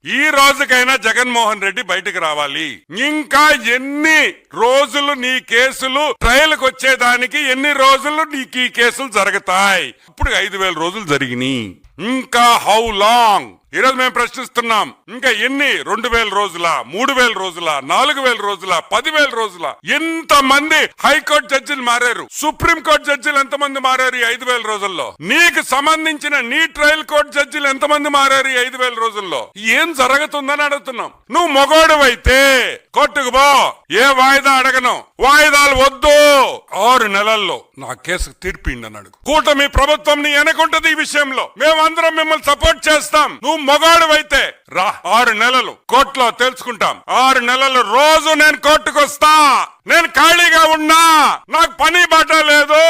ఈ రోజుకైనా జగన్మోహన్ రెడ్డి బయటకు రావాలి. ఇంకా ఎన్ని రోజులు నీ కేసులు ట్రయల్కి వచ్చేదానికి ఎన్ని రోజులు నీకు ఈ కేసులు జరుగుతాయి? ఇప్పుడు 5,000 రోజులు జరిగినాయి. ఇంకా హౌ లాంగ్? ఈరోజు మేము ప్రశ్నిస్తున్నాం. ఇంకా ఎన్ని? 2,000 రోజుల, 3,000 రోజుల, 4,000 రోజుల, 10,000 రోజుల? ఎంత మంది హైకోర్టు జడ్జిలు మారారు? సుప్రీంకోర్టు జడ్జిలు ఎంతమంది మారారు ఈ 5,000 రోజుల్లో? నీకు సంబంధించిన నీ ట్రయల్ కోర్టు జడ్జిలు ఎంతమంది మారారు ఈ 5,000 రోజుల్లో? ఏం జరుగుతుందని అడుగుతున్నాం. నువ్వు మొగోడువైతే కోర్టుకు పో, ఏ వాయిదా అడగను, వాయిదాలు వద్దు, 6 నెలల్లో నా కేసుకు తీర్పిండి అని అడుగు. కూటమి ప్రభుత్వం నీ వెనకుంటది ఈ విషయంలో. మేమందరం మిమ్మల్ని సపోర్ట్ చేస్తాం. నువ్వు మొగాడువైతే రా, 6 నెలలు కోర్టులో తెలుసుకుంటాం. 6 నెలలు రోజు నేను కోర్టుకు వస్తా. నేను ఖాళీగా ఉన్నా, నాకు పని బాట లేదు,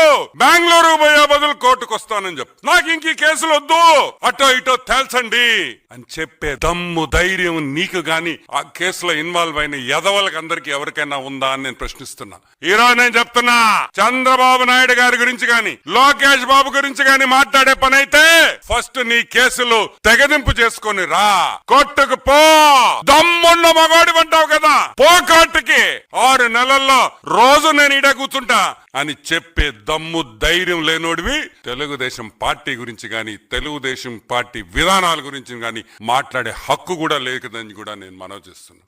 బెంగళూరు పోయే బదులు కోర్టుకు వస్తానని చెప్పు. నాకు ఇంక కేసులు వద్దు, అటో ఇటో తేల్చండి అని చెప్పే దమ్ము ధైర్యం నీకు గాని ఆ కేసులో ఇన్వాల్వ్ అయిన ఎదవలకు అందరికి ఎవరికైనా ఉందా అని నేను ప్రశ్నిస్తున్నా. ఈ రోజు నేను చెప్తున్నా, చంద్రబాబు నాయుడు గారి గురించి గాని లోకేష్ బాబు గురించి గాని మాట్లాడే పని అయితే ఫస్ట్ నీ కేసులు తెగదింపు చేసుకొని రా, కోర్టుకు పో. దమ్మున్న మగాడు అంటావు కదా, పో కోర్టుకి. 6 నెలల్లో రోజు నేను ఈడ కూర్చుంటా అని చెప్పే దమ్ము ధైర్యం లేనోడివి తెలుగుదేశం పార్టీ గురించి గాని తెలుగుదేశం పార్టీ విధానాల గురించి గాని మాట్లాడే హక్కు కూడా లేదని కూడా నేను మనవి చేస్తున్నా.